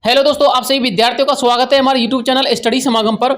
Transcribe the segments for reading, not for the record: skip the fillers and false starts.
Hello दोस्तों, आप सभी विद्यार्थियों का स्वागत है हमारे यूट्यूब चैनल स्टडी समागम पर।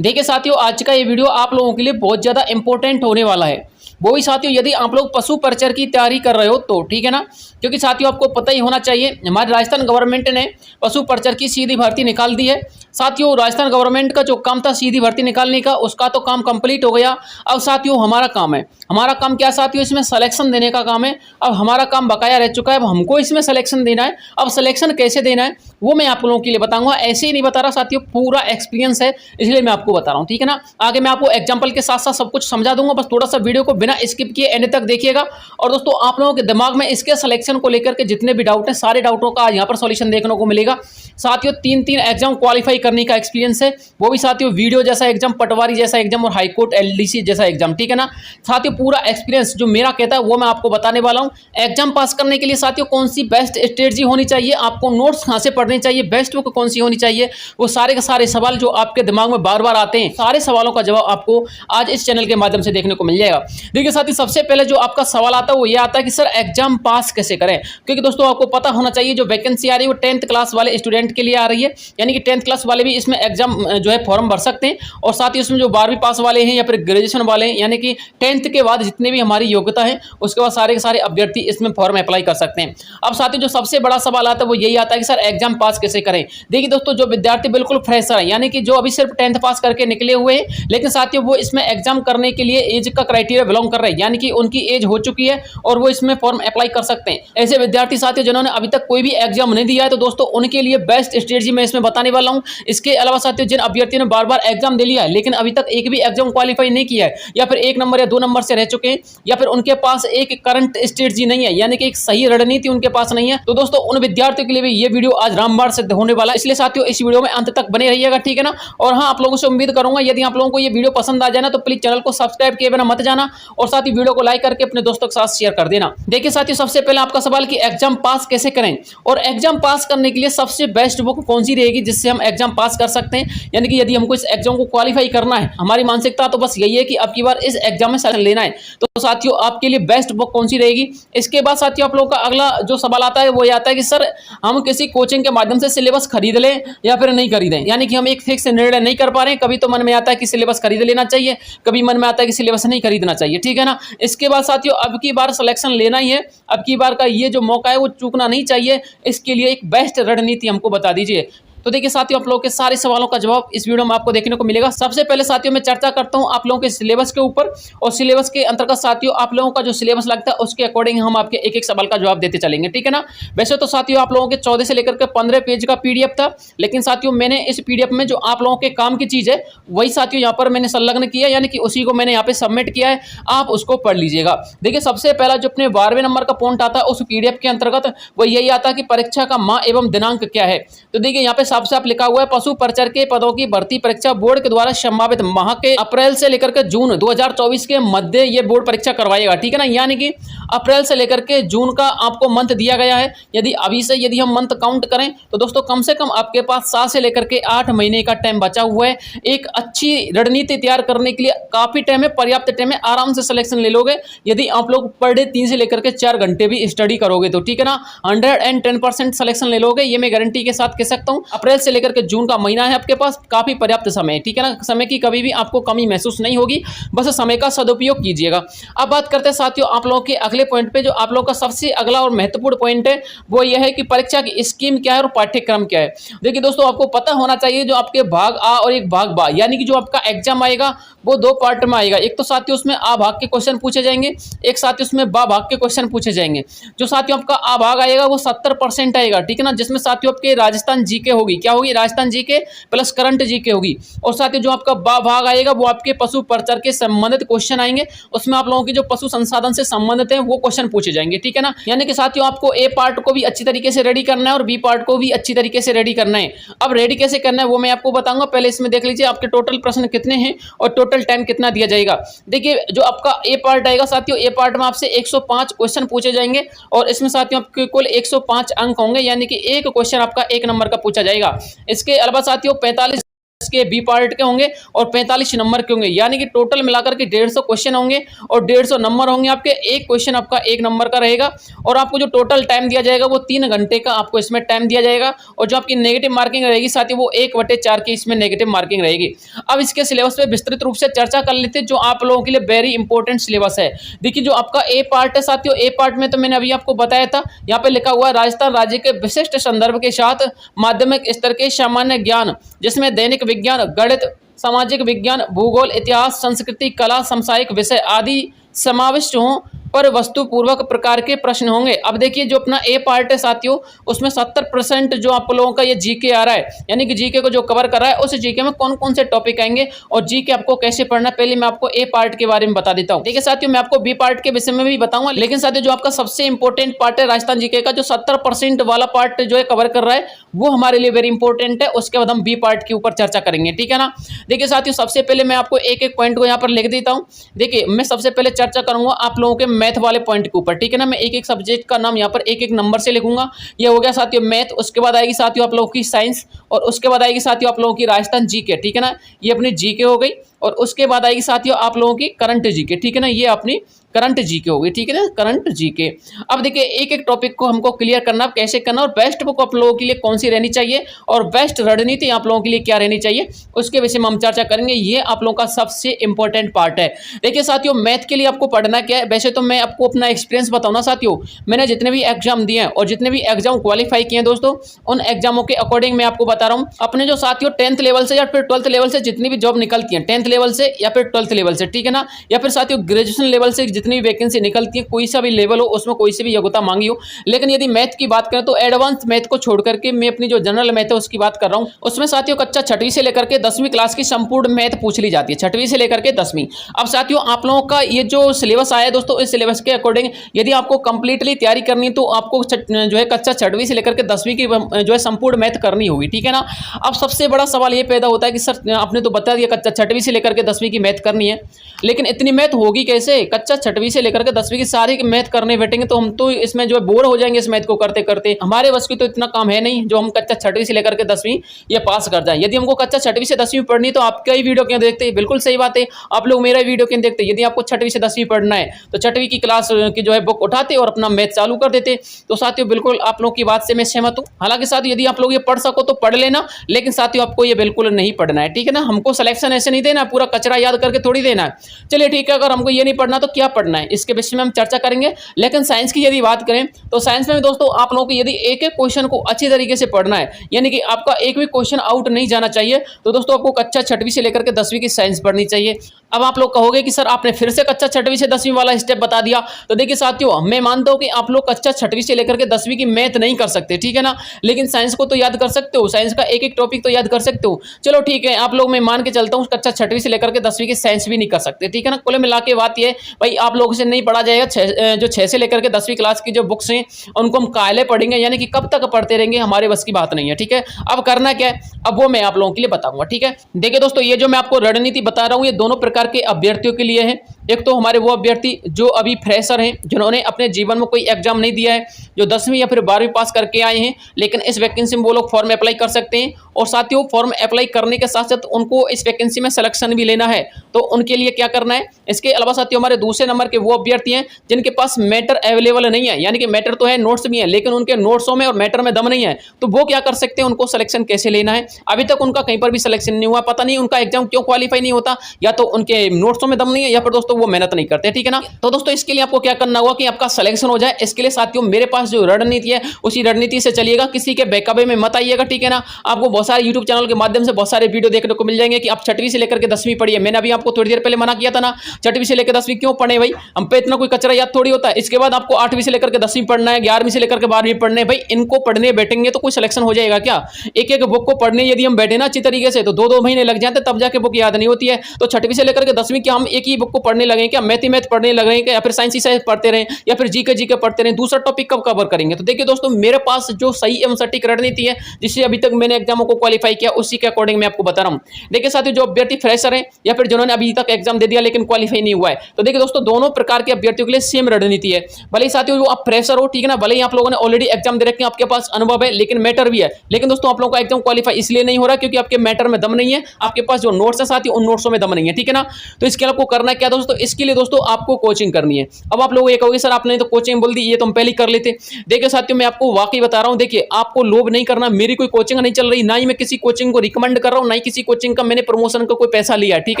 देखिए साथियों, आज का ये वीडियो आप लोगों के लिए बहुत ज़्यादा इंपॉर्टेंट होने वाला है। वो भी साथियों, यदि आप लोग पशु परिचर की तैयारी कर रहे हो तो ठीक है ना, क्योंकि साथियों आपको पता ही होना चाहिए हमारी राजस्थान गवर्नमेंट ने पशु परिचर की सीधी भर्ती निकाल दी है। साथियों राजस्थान गवर्नमेंट का जो काम था सीधी भर्ती निकालने का, उसका तो काम कंप्लीट हो गया। अब साथियों हमारा काम है, हमारा काम क्या साथियों, इसमें सिलेक्शन देने का काम है। अब हमारा काम बकाया रह चुका है, अब हमको इसमें सिलेक्शन देना है। अब सिलेक्शन कैसे देना है वो मैं आप लोगों के लिए बताऊंगा, ऐसे ही नहीं बता रहा साथियों, पूरा एक्सपीरियंस है इसलिए मैं आपको बता रहा हूं, ठीक है ना। आगे मैं आपको एग्जांपल के साथ साथ सब कुछ समझा दूंगा, बस थोड़ा सा वीडियो को बिना स्किप किए एंड तक देखिएगा। और दोस्तों आप लोगों के दिमाग में इसके सिलेक्शन को लेकर के जितने भी डाउट हैं, सारे डाउटों का आज यहाँ पर सॉल्यूशन देखने को मिलेगा। साथियों 3 एग्जाम क्वालिफाई करने का एक्सपीरियंस है, वो भी साथियों वीडियो जैसा एग्जाम, पटवारी जैसा एग्जाम और हाईकोर्ट एलडीसी जैसा एग्जाम, ठीक है ना। साथियों पूरा एक्सपीरियंस जो मेरा कहता है वो मैं आपको बताने वाला हूँ। एग्जाम पास करने के लिए साथियों कौन सी बेस्ट स्ट्रेटजी होनी चाहिए, आपको नोट्स कहाँ से पढ़ने चाहिए, बेस्ट बुक कौन सी होनी चाहिए, वो सारे के सारे सवाल जो आपके दिमाग में बार बार आते हैं, सारे सवालों का जवाब आपको आज इस चैनल के माध्यम से देखने को मिल जाएगा। देखिए साथियों, सबसे पहले जो आपका सवाल आता है वो ये आता है कि सर एग्जाम पास कैसे करें, क्योंकि दोस्तों आपको पता होना चाहिए जो वैकेंसी आ रही है वो 10th क्लास वाले स्टूडेंट के लिए आ रही है, यानी कि 10th क्लास वाले भी इसमें एग्जाम जो है फॉर्म भर सकते हैं। और साथ ही उसमें जो 12वीं पास वाले हैं या फिर ग्रेजुएशन वाले हैं, यानी कि 10th के बाद जितने भी हमारी योग्यता है उसके बाद सारे के सारे अभ्यर्थी इसमें फॉर्म अप्लाई कर सकते हैं। अब साथियों जो सबसे बड़ा सवाल आता है वो यही आता है कि सर एग्जाम पास कैसे करें। देखिए दोस्तों, जो विद्यार्थी बिल्कुल फ्रेशर है, यानी कि जो अभी सिर्फ 10th पास करके निकले हुए हैं, लेकिन साथियों वो इसमें एग्जाम करने के लिए एज का क्राइटेरिया बिलोंग कर रहे हैं, यानी कि उनकी एज हो चुकी है और वो इसमें फॉर्म अप्लाई कर सकते हैं। ऐसे विद्यार्थी साथियों जिन्होंने अभी तक कोई भी एग्जाम नहीं दिया है, तो दोस्तों उनके लिए बेस्ट स्ट्रेटजी मैं इसमें बताने वाला हूं। इसके अलावा साथियों जिन अभ्यर्थियों ने बार बार एग्जाम दे लिया है लेकिन अभी तक एक भी एग्जाम क्वालिफाई नहीं किया है, या फिर 1 नंबर या 2 नंबर से रह चुके हैं, या फिर उनके पास एक करंट स्ट्रेटजी नहीं है, यानी कि एक सही रणनीति उनके पास नहीं है, तो दोस्तों उन विद्यार्थियों के लिए भी ये वीडियो आज रामबाण सिद्ध होने वाला है। इसलिए साथियों इस वीडियो में अंत तक बने रहिएगा, ठीक है ना। और हाँ, आप लोगों से उम्मीद करूंगा यदि आप लोगों को ये वीडियो पसंद आ जाए ना तो प्लीज चैनल को सब्सक्राइब किए बिना मत जाना, और साथ ही वीडियो को लाइक करके अपने दोस्तों के साथ शेयर कर देना। देखिए साथियों, सबसे पहले आपका सवाल कि एग्जाम पास कैसे करें, और एग्जाम पास करने के लिए सबसे बेस्ट बुक कौन सी रहेगी जिससे हम एग्जाम पास कर सकते हैं, यानी कि यदि हमको इस एग्जाम को क्वालिफाई करना है, हमारी मानसिकता तो बस यही है कि अब की बार इस एग्जाम में सेलेक्शन लेना है, तो साथियों आपके लिए बेस्ट बुक कौन सी रहेगी। इसके बाद साथियों आप लोगों का अगला जो सवाल आता है वो ये आता है कि सर हम किसी कोचिंग के माध्यम से सिलेबस खरीद लें या फिर नहीं खरीदें, यानी कि हम एक फिक्स निर्णय नहीं कर पा रहे हैं। कभी तो मन में आता है कि सिलेबस खरीद लेना चाहिए, कभी मन में आता है कि सिलेबस नहीं खरीदना चाहिए, ठीक है ना। इसके बाद साथियों अब की बार सिलेक्शन लेना ही है, अब की बार का ये जो मौका है वो चूकना नहीं चाहिए, इसके लिए एक बेस्ट रणनीति हमको बता दीजिए। तो देखिए साथियों, आप लोगों के सारे सवालों का जवाब इस वीडियो में आपको देखने को मिलेगा। सबसे पहले साथियों मैं चर्चा करता हूं आप लोगों के सिलेबस के ऊपर, और सिलेबस के अंतर्गत साथियों आप लोगों का जो सिलेबस लगता है उसके अकॉर्डिंग हम आपके एक एक सवाल का जवाब देते चलेंगे, ठीक है ना। वैसे तो साथियों आप लोगों के 14 से लेकर के 15 पेज का पीडीएफ था, लेकिन साथियों मैंने इस पीडीएफ में जो आप लोगों के काम की चीज है वही साथियों यहाँ पर मैंने संलग्न किया, यानी कि उसी को मैंने यहाँ पे सबमिट किया है, आप उसको पढ़ लीजिएगा। देखिए सबसे पहला जो अपने 12वें नंबर का पॉइंट आता है उस पीडीएफ के अंतर्गत वो यही आता है कि परीक्षा का माह एवं दिनांक क्या है। तो देखिए यहाँ पे साफ साफ लिखा हुआ है, पशु परिचर के पदों की भर्ती परीक्षा बोर्ड के द्वारा संभावित माह के अप्रैल से लेकर के जून 2024 के मध्य ये बोर्ड परीक्षा करवाएगा, ठीक है ना। यानी कि अप्रैल से लेकर के जून का आपको मंथ दिया गया है। यदि अभी से यदि हम मंथ काउंट करें तो दोस्तों कम से कम आपके पास 7 से लेकर के 8 महीने का टाइम बचा हुआ है। एक अच्छी रणनीति तैयार करने के लिए काफी टाइम है, पर्याप्त टाइम है, आराम से सिलेक्शन ले लोगे यदि आप लोग पर डे 3 से लेकर के 4 घंटे भी स्टडी करोगे तो, ठीक है ना। 110% सिलेक्शन ले लोगे, ये मैं गारंटी के साथ कह सकता हूँ। अप्रैल से लेकर के जून का महीना है आपके पास, काफी पर्याप्त समय है, ठीक है ना। समय की कभी भी आपको कमी महसूस नहीं होगी, बस समय का सदुपयोग कीजिएगा। अब बात करते हैं साथियों आप लोगों के अगले पॉइंट पे, जो आप लोगों का सबसे अगला और महत्वपूर्ण पॉइंट है वो यह है कि परीक्षा की स्कीम क्या है और पाठ्यक्रम क्या है। देखिए दोस्तों आपको पता होना चाहिए जो आपके भाग आ और एक भाग बा, यानी कि जो आपका एग्जाम आएगा वो 2 पार्ट में आएगा। एक तो साथियों उसमें आ भाग के क्वेश्चन पूछे जाएंगे, एक साथियों उसमें बा भाग के क्वेश्चन पूछे जाएंगे। जो साथियों आपका आ भाग आएगा वो 70% आएगा, ठीक है ना, जिसमें साथियों आपके राजस्थान जीके होगी, क्या होगी, Rajasthan GK plus current GK होगी। और साथ ही जो आपका बा भाग आएगा वो आपके पशु परिचर के संबंधित क्वेश्चन आएंगे, उसमें आप लोगों की जो पशु संसाधन से संबंधित है वो क्वेश्चन पूछे जाएंगे, ठीक है ना। यानी कि साथियों आपको ए पार्ट को भी अच्छी तरीके से रेडी करना है और बी पार्ट को भी अच्छी तरीके से रेडी करना है। अब रेडी कैसे करना है वो मैं आपको बताऊंगा, पहले इसमें देख लीजिए आपके टोटल प्रश्न कितने हैं और टोटल टाइम कितना दिया जाएगा। देखिए जो आपका ए पार्ट आएगा साथियों, ए पार्ट में आपसे 105 क्वेश्चन पूछे जाएंगे और इसमें साथियों आपके कुल 105 अंक होंगे, यानी कि एक क्वेश्चन आपका 1 नंबर का पूछा जाएगा। इसके अलावा साथियों 45 इसके बी पार्ट के होंगे और 45 नंबर के होंगे, यानी कि टोटल मिलाकर के 150 क्वेश्चन होंगे और 150 नंबर होंगे आपके। एक क्वेश्चन आपका 1 नंबर का रहेगा और आपको जो टोटल टाइम दिया जाएगा वो 3 घंटे का आपको इसमें टाइम दिया जाएगा। और जो आपकी नेगेटिव मार्किंग रहेगी साथियों वो 1/4 की इसमें नेगेटिव मार्किंग रहेगी। अब इसके सिलेबस पे विस्तृत रूप से चर्चा कर लेते हैं, जो आप लोगों के लिए वेरी इंपॉर्टेंट सिलेबस है। देखिए जो आपका ए पार्ट है साथियों, ए पार्ट में तो मैंने अभी आपको बताया था, यहाँ पे लिखा हुआ है राजस्थान राज्य के विशिष्ट संदर्भ के साथ माध्यमिक स्तर के सामान्य ज्ञान, जिसमें दैनिक विज्ञान, गणित, सामाजिक विज्ञान, भूगोल, इतिहास, संस्कृति, कला, समसामयिक विषय आदि समाविष्ट हों पर वस्तुपूर्वक प्रकार के प्रश्न होंगे। अब देखिए जो अपना ए पार्ट है साथियों, उसमें 70% जो आप लोगों का ये जीके आ रहा है, यानी कि जीके को जो कवर कर रहा है उस जीके में कौन कौन से टॉपिक आएंगे और जीके आपको कैसे पढ़ना है, पहले मैं आपको ए पार्ट के बारे में बता देता हूँ। ठीक है साथियों, मैं आपको बी पार्ट के विषय में भी बताऊंगा, लेकिन साथियों जो आपका सबसे इंपॉर्टेंट पार्ट है राजस्थान जीके का, जो 70% वाला पार्ट जो है कवर कर रहा है, वो हमारे लिए वेरी इंपॉर्टेंट है। उसके बाद हम बी पार्ट के ऊपर चर्चा करेंगे, ठीक है ना। देखिए साथियों सबसे पहले मैं आपको एक एक पॉइंट को यहाँ पर लिख देता हूँ। देखिए मैं सबसे पहले चर्चा करूंगा आप लोगों के मैथ वाले पॉइंट के ऊपर, ठीक है ना। मैं एक एक सब्जेक्ट का नाम यहाँ पर एक एक नंबर से लिखूंगा। ये हो गया साथियों मैथ, उसके बाद आएगी साथियों आप लोगों की साइंस, और उसके बाद आएगी साथियों आप लोगों की राजस्थान जीके, ठीक है ना। ये अपनी जीके हो गई, और उसके बाद आएगी साथियों आप लोगों की करंट जीके, ठीक है ना। ये अपनी करंट जीके हो गई, ठीक है ना, करंट जीके। अब देखिए एक एक टॉपिक को हमको क्लियर करना, कैसे करना, और बेस्ट बुक आप लोगों के लिए कौन सी रहनी चाहिए और बेस्ट रणनीति आप लोगों के लिए क्या रहनी चाहिए, उसके विषय में हम चर्चा करेंगे। ये आप लोगों का सबसे इंपॉर्टेंट पार्ट है। देखिए साथियों मैथ के लिए आपको पढ़ना क्या है, वैसे तो मैं आपको अपना एक्सपीरियंस बताऊँ ना साथियों, मैंने जितने भी एग्जाम दिए हैं और जितने भी एग्जाम क्वालिफाई किए हैं दोस्तों, उन एग्जामों के अकॉर्डिंग मैं आपको बता रहा हूँ। अपने जो साथियों 10th लेवल से या फिर 12th लेवल से जितनी भी जॉब निकलती है, 10th लेवल से या फिर 12th लेवल से, ठीक है ना, या फिर साथियों ग्रेजुएशन लेवल से जितनी भी वैकेंसी निकलती है, कोई सा भी लेवल हो उसमें कोई सी भी योग्यता मांगी हो, लेकिन यदि मैथ की बात करें तो एडवांस मैथ को छोड़ करके मैं अपनी जो जनरल मैथ है उसकी बात कर रहा हूं। उसमें साथियों कक्षा 6वीं से लेकर के 10वीं क्लास की संपूर्ण मैथ पूछ ली जाती है, 6वीं से लेकर के 10वीं। अब साथियों आप लोगों का ये जो सिलेबस आया है दोस्तों, इस सिलेबस के अकॉर्डिंग यदि आपको कंप्लीटली तैयारी करनी है तो आपको जो है कक्षा 6वीं से लेकर के 10वीं की जो है संपूर्ण मैथ करनी होगी, ठीक है ना। अब सबसे बड़ा सवाल ये पैदा होता है कि सर आपने तो बता दिया कक्षा 6वीं से लेकर के 10वीं की मैथ करनी है, लेकिन इतनी मैथ होगी कैसे? कक्षा 6वीं से लेकर के 10वीं की सारी मैथ करने बैठेंगे तो हम तो इसमें जो है बोर हो जाएंगे इस मैथ को करते करते। हमारे बस की तो इतना काम है नहीं जो हम कक्षा 6वीं से लेकर के 10वीं ये पास कर जाए। यदि हमको कक्षा 6वीं से 10वीं पढ़नी तो आप कई वीडियो क्यों देखते हैं? बिल्कुल सही बात है, आप लोग मेरा वीडियो क्यों देखते हैं? यदि आपको 6वीं से 10वीं पढ़ना है तो 6वीं की क्लास की जो है बुक उठाते और अपना मैथ चालू कर देते। तो साथियों बिल्कुल आप लोग की बात से मैं सहमत हूँ। हालांकि साथियों यदि आप लोग ये पढ़ सको तो पढ़ लेना, लेकिन साथियों आपको ये बिल्कुल नहीं पढ़ना है, ठीक है ना। हमको सिलेक्शन ऐसे नहीं देना, पूरा कचरा याद करके थोड़ी देना है। चलिए ठीक है, अगर हमको ये नहीं पढ़ना तो क्या पढ़ना है इसके विषय में हम चर्चा करेंगे। लेकिन साइंस की यदि बात करें तो साइंस में दोस्तों आप लोगों को यदि एक एक क्वेश्चन को अच्छी तरीके से पढ़ना है, यानी कि आपका एक भी क्वेश्चन आउट नहीं जाना चाहिए, तो दोस्तों आपको कक्षा 6वीं से लेकर के 10वीं की साइंस पढ़नी चाहिए। अब आप लोग कहोगे कि सर आपने फिर से कक्षा 6वीं से 10वीं वाला स्टेप बता दिया, तो देखिए साथियों मैं मानता हूं कि आप लोग कक्षा 6वीं से लेकर के 10वीं की मैथ नहीं कर सकते, ठीक है ना, लेकिन साइंस को तो याद कर सकते हो, साइंस का एक एक टॉपिक तो याद कर सकते हो। चलो ठीक है, आप लोग मैं मान के चलता हूँ कक्षा 6वीं से लेकर के 10वीं की साइंस भी नहीं कर सकते, ठीक है ना। कुल मिला के बात ये भाई आप लोगों से नहीं पढ़ा जाएगा। जो 6 से लेकर के 10वीं क्लास की जो बुक्स हैं उनको हम काले पढ़ेंगे, यानी कि कब तक पढ़ते रहेंगे हमारे बस की बात नहीं है, ठीक है। अब करना क्या है, अब वो मैं आप लोगों के लिए बताऊंगा, ठीक है। देखिए दोस्तों ये जो मैं आपको रणनीति बता रहा हूँ ये दोनों प्रकार के अभ्यर्थियों के लिए है। एक तो हमारे वो अभ्यर्थी जो अभी फ्रेशर हैं, जिन्होंने अपने जीवन में कोई एग्जाम नहीं दिया है, जो 10वीं या फिर 12वीं पास करके आए हैं, लेकिन इस वैकेंसी में वो लोग फॉर्म अप्लाई कर सकते हैं। और साथियों फॉर्म अप्लाई करने के साथ साथ उनको इस वैकेंसी में सिलेक्शन भी लेना है, तो उनके लिए क्या करना है। इसके अलावा साथियों हमारे दूसरे नंबर के वो अभ्यर्थी हैं जिनके पास मैटर अवेलेबल नहीं है, यानी कि मैटर तो है, नोट्स भी है, लेकिन उनके नोट्सों में और मैटर में दम नहीं है, तो वो क्या कर सकते हैं, उनको सिलेक्शन कैसे लेना है। अभी तक उनका कहीं पर भी सिलेक्शन नहीं हुआ, पता नहीं उनका एग्जाम क्यों क्वालिफाई नहीं होता, या तो उनके नोट्सों में दम नहीं है या फिर दोस्तों वो मेहनत नहीं करते, ठीक है ना। तो दोस्तों इसके लिए आपको क्या करना होगा कि आपका सिलेक्शन हो जाए, इसके लिए साथियों मेरे पास जो रणनीति है उसी रणनीति से चलिएगा, किसी के बहकावे में मत आइएगा, ठीक है ना। आपको बहुत सारे यूट्यूब चैनल के माध्यम से बहुत सारे वीडियो देखने को मिल जाएंगे कि आप 6वीं से लेकर के 10वीं पढ़िए। मैंने अभी आपको थोड़ी देर पहले मना किया था ना, 6वीं से लेकर 10वीं क्यों पढ़े भाई, हम पे इतना कोई कचरा याद थोड़ी होता है। इसके बाद आपको 8वीं से लेकर के 10वीं पढ़ना है, 11वीं से लेकर के 12वीं पढ़ने, भाई इनको पढ़ने बैठेंगे तो कोई सिलेक्शन हो जाएगा क्या? एक एक बुक को पढ़ने यदि हम बैठे ना अच्छी तरीके से तो 2-2 महीने लग जाते तब जाके बुक याद नहीं होती है। तो 6वीं से लेकर के 10वीं क्या हम एक ही बुक को पढ़ने लगे क्या? मैथ ही मैथ पढ़ने लगे क्या? या फिर साइंस ही साइंस पढ़ते रहें, या फिर जीके पढ़ते रहें? दूसरा टॉपिक कब कवर करेंगे? तो देखिए दोस्तों मेरे पास जो सही एवं सटीक रणनीति है, जिससे अभी तक तक मैंने एग्जामों को क्वालिफाई किया उसी के अकॉर्डिंग मैं आपको बता रहा हूँ। देखिए साथियों, जो अभ्यर्थी फ्रेशर है या फिर जिन्होंने अभी तक एग्जाम दे दिया लेकिन क्वालिफाई नहीं हुआ है, तो देखिए दोस्तों दोनों प्रकार के अभ्यर्थियों के लिए सेम रणनीति है। भले ही साथियों आप फ्रेशर हो, ठीक है ना, भले ही आप लोगों ने ऑलरेडी एग्जाम दे रखे हैं, आपके पास अनुभव है, लेकिन मैटर भी है, लेकिन दोस्तों आप लोगों का एग्जाम क्वालिफाई इसलिए नहीं हो रहा क्योंकि आपके मैटर में दम नहीं है, आपके पास जो नोट्स है साथियों उन नोट्सों में दम नहीं है, ठीक है ना। तो इसके लिए आपको करना क्या दोस्तों, इसके लिए दोस्तों आपको कोचिंग करनी है। अब आप लोग ये कहोगे सर आपने तो कोचिंग बोल दी, ये तो हम पहले कर लेते। देखिए साथियों, मैं आपको वाकई बता रहा हूं, देखिए आपको लोभ नहीं करना, मेरी कोई कोचिंग नहीं चल रही, ना ही मैं किसी कोचिंग को रिकमेंड कर रहा हूं, ना ही किसी कोचिंग का मैंने प्रमोशन का कोई पैसा लिया, ठीक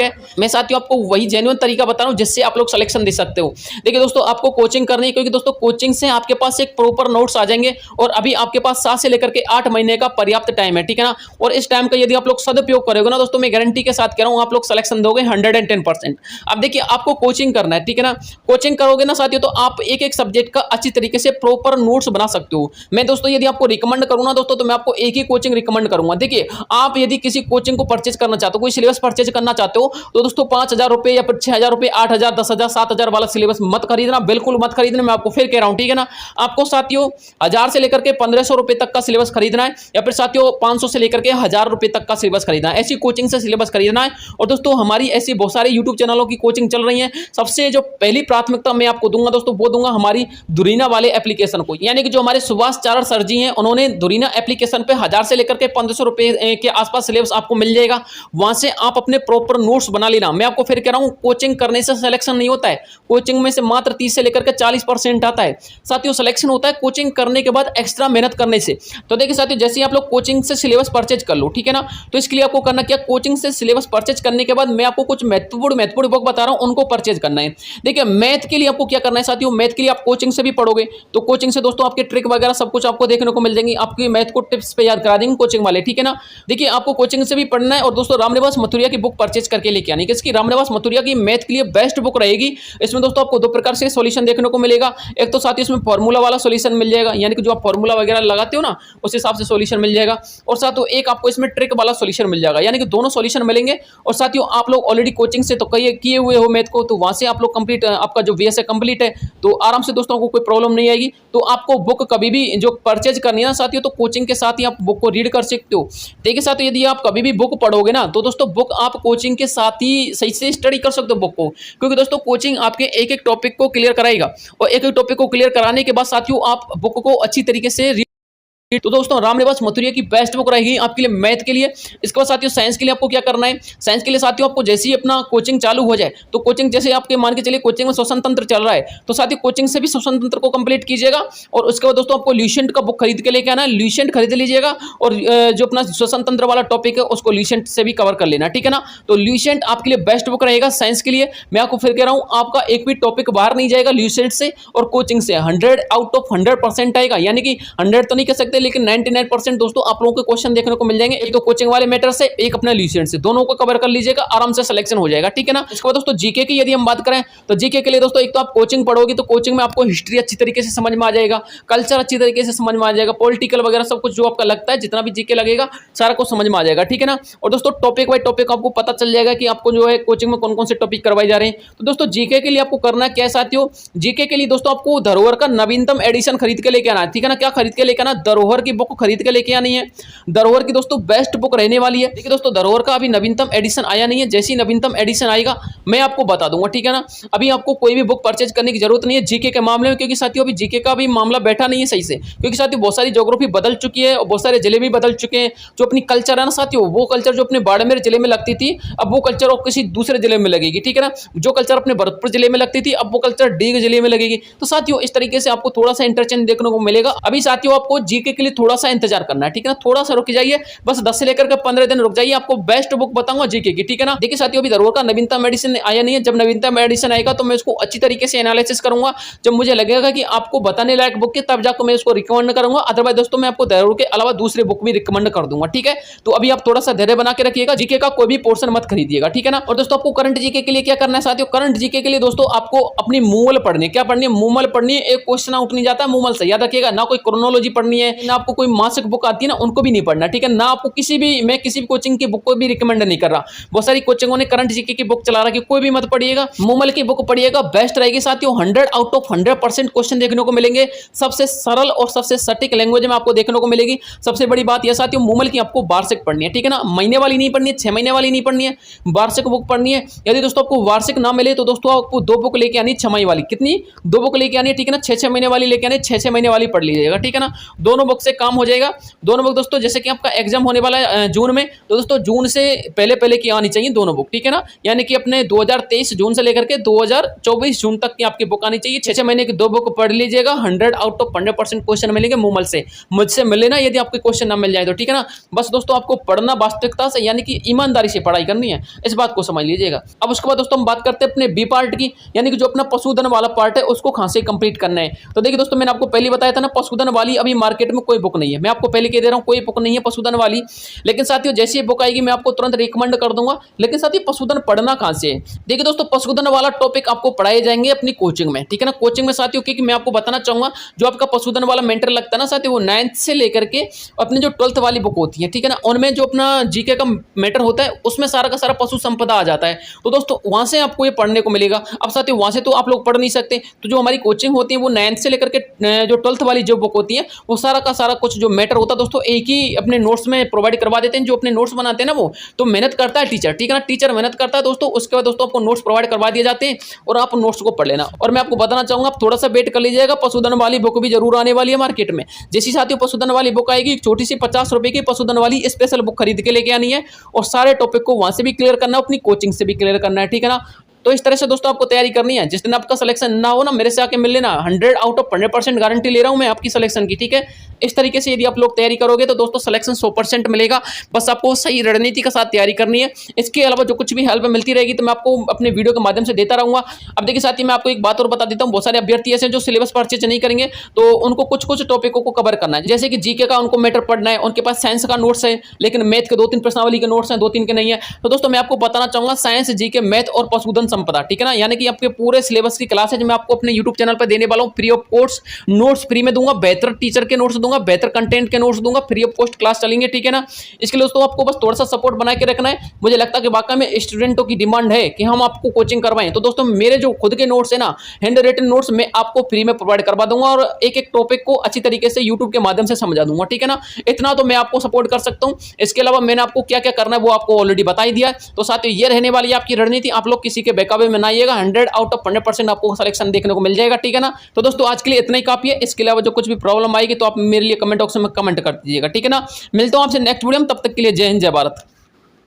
है। मैं साथियों आपको वही जेन्युइन तरीका बता रहा हूं जिससे आप लोग सिलेक्शन दे सकते हो। देखिए दोस्तों, आपको कोचिंग करनी है क्योंकि दोस्तों कोचिंग से आपके पास एक प्रॉपर नोट्स आ जाएंगे और अभी आपके पास 7 से लेकर के 8 महीने का पर्याप्त टाइम है, ठीक है ना। और इस टाइम का यदि आप लोग सदुपयोग करोगे ना दोस्तों, मैं गारंटी के साथ कह रहा हूं आप लोग सिलेक्शन दोगे 110%। अब देखिए आपको कोचिंग करना है, ठीक है ना। कोचिंग करोगे ना साथियों तो आप एक एक सब्जेक्ट का अच्छी तरीके से प्रॉपर नोट्स बना सकते हो। मैं दोस्तों यदि आपको रिकमेंड करूँ ना दोस्तों, तो मैं आपको एक ही कोचिंग रिकमेंड करूंगा। देखिए आप यदि किसी कोचिंग को परचेज करना चाहते हो, कोई सिलेबस परचेज करना चाहते हो, तो दोस्तों 5,000 रुपए या फिर 6,000 रुपए, 8,000, 10,000, 7,000 वाला सिलेबस मत खरीदना, बिल्कुल मत खरीदना। मैं आपको फिर कह रहा हूं, ठीक है ना। आपको साथियों 1,000 से लेकर के 1,500 रुपए तक का सिलेबस खरीदना है, या फिर साथियों 500 से लेकर के 1,000 रुपए तक का सिलेबस खरीदना है। ऐसी कोचिंग से सिलेबस खरीदना है। और दोस्तों हमारी ऐसी बहुत सारे यूट्यूब चैनलों की कोचिंग चल रही है। सबसे जो पहली प्राथमिकता मैं आपको दूंगा दोस्तों, वो दूंगा हमारी दुरीना वाले एप्लीकेशन को, यानी कि जो हमारे सुभाष चारण सर जी हैं, उन्होंने दुरीना एप्लीकेशन पे 1,000 से लेकर के 1,500 रुपए के आसपास सिलेबस आपको मिल जाएगा। वहां से आप अपने प्रॉपर नोट्स बना लेना। मैं आपको फिर कह रहा हूं, कोचिंग करने से सिलेक्शन नहीं होता है, कोचिंग में से मात्र 30 से लेकर के 40% आता है साथियों। सिलेक्शन होता है कोचिंग करने के बाद एक्स्ट्रा मेहनत करने से। तो देखिए साथियों, जैसे आप लोग कोचिंग से सिलेबस परचेज कर लो, ठीक है ना, तो इसके लिए आपको करना क्या, कोचिंग से सिलेबस परचेज करने के बाद मैं आपको कुछ महत्वपूर्ण बुक बता रहा हूं, उनको परचेज करना है। देखिए मैथ के लिए आपको क्या करना है साथियों, मैथ के लिए आप कोचिंग से भी पढ़ोगे तो कोचिंग से दोस्तों आपके ट्रिक वगैरह सब कुछ आपको देखने को मिल जाएंगी, आपकी मैथ को टिप्स पे याद करा देंगे कोचिंग वाले, ठीक है ना। देखिए आपको कोचिंग से भी पढ़ना है। और दोस्तों रामनिवास मथुरिया की बुक परचेज करके लेके आनी, किसकी, रामनिवास मथुरिया की मैथ के लिए बेस्ट बुक रहेगी। इसमें दोस्तों आपको 2 प्रकार से सॉल्यूशन देखने को मिलेगा। एक तो साथ ही इसमें फॉर्मूला वाला सॉल्यूशन मिल जाएगा, यानी कि जो आप फॉर्मूला वगैरह लगाते हो ना उस हिसाब से सॉल्यूशन मिल जाएगा। और साथ ही एक आपको इसमें ट्रिक वाला सॉल्यूशन मिल जाएगा, यानी कि दोनों सॉल्यूशन मिलेंगे। और साथियों आप लोग ऑलरेडी कोचिंग से तो किए हुए हो मैथ को, तो वहां से आप लोग कंप्लीट, आपका जो वीएस है कंप्लीट है, तो आराम से दोस्तों को कोई प्रॉब्लम नहीं आएगी। तो आपको बुक कभी भी जो परचेज करनी है ना साथियों, तो कोचिंग के साथ ही आप बुक को रीड कर सकते हो। देखिए साथियों, यदि आप कभी भी बुक पढ़ोगे ना तो दोस्तों बुक आप कोचिंग के साथ ही सही से स्टडी कर सकते हो बुक को, क्योंकि दोस्तों कोचिंग आपके एक एक टॉपिक को क्लियर कराएगा। और एक एक टॉपिक को क्लियर कराने के बाद साथियों आप बुक को अच्छी तरीके से, तो दोस्तों रामनिवास मथुरिया की बेस्ट बुक रहेगी आपके लिए मैथ के लिए। इसके बाद साथियों साइंस के लिए आपको क्या करना है, साइंस के लिए साथियों आपको जैसे ही अपना कोचिंग चालू हो जाए, तो कोचिंग जैसे आपके मान के चलिए कोचिंग में श्वसन तंत्र चल रहा है, तो साथियों कोचिंग से भी श्वसन तंत्र को कंप्लीट कीजिएगा। और उसके बाद दोस्तों आपको ल्यूसेंट का बुक खरीद के लेके आना है, ल्यूसेंट खरीद लीजिएगा। और जो अपना श्वसन तंत्र वाला टॉपिक है उसको ल्यूसेंट से भी कवर कर लेना, ठीक है ना। तो ल्यूसेंट आपके लिए बेस्ट बुक रहेगा साइंस के लिए। मैं आपको फिर कह रहा हूँ, आपका एक भी टॉपिक बाहर नहीं जाएगा ल्यूसेंट से और कोचिंग से। 100 आउट ऑफ 100% आएगा, यानी कि 100 तो नहीं कह सकते लेकिन 99% दोस्तों आप लोगों के क्वेश्चन देखने को मिल जाएंगे। एक तो कोचिंग वाले मैटर से, एक अपने ल्यूसेंट से, दोनों को कवर कर लीजिएगा, आराम से सिलेक्शन हो जाएगा, ठीक है ना। इसके बाद दोस्तों जीके की यदि हम बात करें, तो जीके के लिए दोस्तों एक तो आप कोचिंग पढ़ोगे तो कोचिंग में आपको हिस्ट्री अच्छी तरीके से समझ में आ जाएगा, कल्चर अच्छी तरीके से समझ में आ जाएगा, पॉलिटिकल वगैरह सब कुछ जो आपका लगता है, जितना भी जीके लगेगा सारा कुछ समझ में आ जाएगा, ठीक है ना। और दोस्तों टॉपिक बाय टॉपिक आपको पता चल जाएगा कि आपको जो है कोचिंग में कौन कौन से टॉपिक करवाए जा रहे हैं। तो दोस्तों जीके के लिए आपको करना क्या है साथियों, जीके के लिए दोस्तों आपको धरोहर का नवीनतम एडिशन खरीद के लेके आना है, ठीक है ना। क्या खरीद के लेके आना, धरोहर की बुक खरीद के लेके आनी है। धरोहर की दोस्तों बेस्ट बुक रहने वाली है। देखिए दोस्तों धरोहर का अभी नवीनतम एडिशन आया नहीं है, जैसे ही नवीनतम एडिशन आएगा मैं आपको बता दूंगा, ठीक है ना। अभी आपको कोई भी बुक परचेज करने की जरूरत नहीं है जीके के मामले में, क्योंकि साथियों अभी जीके का भी मामला बैठा नहीं है सही से, क्योंकि साथियों बहुत सारी ज्योग्राफी बदल चुकी है और बहुत सारे जिले भी बदल चुके हैं। जो अपनी कल्चर है ना साथियों, वो कल्चर जो अपने बाड़मेर जिले में लगती थी, अब वो कल्चर और किसी दूसरे जिले में लगेगी, ठीक है ना। जो कल्चर अपने भरतपुर जिले में लगती थी, अब वो कल्चर डीग जिले में लगेगी। तो साथियों इस तरीके से आपको थोड़ा सा इंटरचेंज देखने को मिलेगा। अभी साथियों आपको जीके के लिए थोड़ा सा इंतजार करना है, ठीक है ना। थोड़ा सा रुक जाइए, बस 10 से लेकर के 15 दिन रुक जाइए, आपको बेस्ट बुक बताऊंगा जीके की, ठीक है ना। देखिए साथियों अभी धरोहर का नवीनतम एडिशन आया नहीं है, जब नवीनतम एडिशन आएगा तो मैं इसको अच्छी तरीके से एनालिसिस करूंगा। जब मुझे लगेगा कि आपको बताने लायक बुक है तब जाकर मैं इसको रिकमेंड करूंगा। अदरवाइज दोस्तों मैं आपको धरोहर के अलावा दूसरे बुक भी रिकमेंड कर दूंगा, ठीक है। तो अभी आप थोड़ा सा धैर्य बना के रखिएगा, जीके का कोई भी पोर्शन मत खरीदिएगा, ठीक है ना। और दोस्तों आपको करंट जीके के लिए क्या करना है साथियों, करंट जीके के लिए दोस्तों आपको अपनी मूमल पढ़नी है। क्या पढ़नी है, मूमल पढ़नी है। एक क्वेश्चन आउट नहीं जाता मूमल से, याद रखिएगा। ना कोई क्रोनोलॉजी पढ़नी है, ना आपको कोई मासिक बुक आती है ना, उनको भी नहीं पढ़ना, ठीक है ना। आपको मैं किसी भी कोचिंग की बुक को भी रिकमेंड नहीं कर रहा। बहुत सारी कोचिंगों ने करंट जीके की बुक चला रहा है, कोई भी मत पढ़िएगा, मूमल की बुक पढ़िएगा, बेस्ट रहेगी साथियों। 100 आउट ऑफ 100% क्वेश्चन देखने को मिलेंगे, सबसे सरल और सबसे सटीक लैंग्वेज में आपको देखने को मिलेगी। सबसे बड़ी बात यह साथियों, मूमल की आपको वार्षिक पढ़नी है, ठीक है ना, महीने वाली नहीं पढ़नी है, 6 महीने वाली नहीं पढ़नी है, वार्षिक बुक पढ़नी है। यदि दोस्तों आपको वार्षिक ना मिले तो दोस्तों आपको 2 बुक लेके आनी, 6 महीने वाली, कितनी 2 बुक लेके आनी है, ठीक है ना, 6-6 महीने वाली लेके आनी, 6-6 महीने वाली पढ़ लीजिएगा, ठीक है ना। दोनों बुक से काम हो जाएगा। दोनों बुक दोस्तों, जैसे कि आपका एग्जाम होने वाला है जून में, तो दोस्तों जून से पहले की आनी चाहिए दोनों बुक, ठीक है ना। यानी कि अपने 2023 जून से लेकर के 2024 जून तक की आपकी बुक आनी चाहिए। 6-6 महीने की 2 बुक पढ़ लीजिएगा। 100 आउट ऑफ 100% क्वेश्चन मिलेंगे मूमल से। मुझसे मिले ना, यदि आपके क्वेश्चन ना मिल जाए तो, ठीक है ना। बस दोस्तों आपको पढ़ना वास्तविकता से, यानी कि ईमानदारी से पढ़ाई करनी है, इस बात को समझ लीजिएगा। अब उसके बाद दोस्तों हम बात करते हैं अपने बी पार्ट की, यानी कि जो अपना पशुधन वाला पार्ट है उसको कहां से कंप्लीट करना है। तो देखिए दोस्तों, मैंने आपको पहले बताया था ना, पशुधन वाली अभी मार्केट में कोई बुक नहीं है। मैं आपको पहले कह दे रहा हूं, कोई बुक नहीं है पशुधन वाली। लेकिन साथियों जैसी बुक आएगी मैं आपको तुरंत रिकमेंड कर दूंगा। लेकिन साथियों पशुधन पढ़ना कहां से है? देखिए दोस्तों, पशुधन वाला टॉपिक आपको पढ़ाए जाएंगे अपनी कोचिंग में, ठीक है ना। कोचिंग में साथियों, क्योंकि मैं आपको बताना चाहूंगा, जो आपका पशुधन वाला मेंटर लगता है ना साथियों, वो 9th से लेकर के अपनी जो 12th वाली बुक होती है, ठीक है ना, उनमें जो अपना जीके का मैटर होता है उसमें सारा का सारा पशु संपदा आ जाता है। तो दोस्तों वहां से आपको ये पढ़ने को मिलेगा। अब साथियों वहां से तो आप लोग पढ़ नहीं सकते, तो जो हमारी कोचिंग होती है वो 9th से लेकर के जो 12th वाली जो बुक होती है, वो सारा का सारा कुछ जो मैटर होता है दोस्तों एक ही अपने नोट्स में प्रोवाइड करवा देते हैं। जो अपने नोट्स बनाते हैं ना, वो तो मेहनत करता है टीचर, ठीक है ना, टीचर मेहनत करता है दोस्तों। उसके बाद दोस्तों आपको नोट्स प्रोवाइड करवा दिए जाते हैं और आप नोट्स को पढ़ लेना। और मैं आपको बताना चाहूंगा, आप थोड़ा सा वेट कर लीजिएगा, पशुधन वाली बुक भी जरूर आने वाली है मार्केट में। जैसी साथियों पशुधन वाली बुक आएगी, छोटी सी 50 रुपए की पशुधन वाली स्पेशल बुक खरीद के लेके आनी है और सारे टॉपिक को वहां से भी क्लियर करना है, अपनी कोचिंग से भी क्लियर करना है, ठीक है ना। तो इस तरह से दोस्तों आपको तैयारी करनी है। जिस दिन आपका सिलेक्शन ना हो ना, मेरे से आके मिल लेना। 100 आउट ऑफ 100% गारंटी ले रहा हूं मैं आपकी सिलेक्शन की, ठीक है। इस तरीके से यदि आप लोग तैयारी करोगे तो दोस्तों सिलेक्शन 100% मिलेगा। बस आपको सही रणनीति के साथ तैयारी करनी है। इसके अलावा जो कुछ भी हेल्प मिलती रहेगी तो मैं आपको अपने वीडियो के माध्यम से देता रहूंगा। अब देखिए साथी, मैं आपको एक बात और बता देता हूँ, बहुत सारे अभ्यर्थी ऐसे जो सिलेबस परचेज नहीं करेंगे, तो उनको कुछ कुछ टॉपिकों को कवर करना है। जैसे कि जीके का उनको मैटर पढ़ना है, उनके पास साइंस का नोट्स है, लेकिन मैथ के 2-3 प्रश्नावली के नोट्स हैं, 2-3 के नहीं है। तो दोस्तों मैं आपको बताना चाहूंगा, साइंस, जीके, मैथ और पशुधन संपदा, ठीक है ना, यानी कि आपके पूरे सिलेबस की क्लासेज मैं आपको अपने यूट्यूब चैनल पर देने वाला हूं। Free of cost notes free में दूंगा, बेहतर टीचर के नोट्स दूंगा, बेहतर कंटेंट के नोट्स दूंगा, फ्री ऑफ कॉस्ट क्लास चलेंगे, ठीक है ना। इसके लिए दोस्तों आपको बस थोड़ा सा सपोर्ट बना के रखना है। मुझे लगता है कि वाकई में स्टूडेंटों की डिमांड है कि हम आपको कोचिंग करवाएं। तो दोस्तों मेरे जो खुद के नोट्स है ना, हैंड रिटन नोट्स, मैं आपको फ्री में प्रोवाइड करवा दूंगा और एक एक टॉपिक को अच्छी तरीके से यूट्यूब के माध्यम से समझा दूंगा, ठीक है ना। इतना तो मैं आपको सपोर्ट कर सकता हूं। इसके अलावा मैंने आपको क्या क्या करना है वो आपको ऑलरेडी बता ही दिया। तो साथियों ये रहने वाली है आपकी रणनीति। आप लोग किसी के बेकाबू में ना आइएगा। 100 आउट ऑफ 100% आपको सिलेक्शन देखने को मिल जाएगा, ठीक है ना। तो दोस्तों आज के लिए इतना ही काफी है। इसके अलावा जो कुछ भी प्रॉब्लम आएगी तो आप मेरे लिए कमेंट बॉक्स में कमेंट कर दीजिएगा, ठीक है ना। मिलता हूं आपसे नेक्स्ट वीडियो में, तब तक के लिए जय हिंद, जय भारत।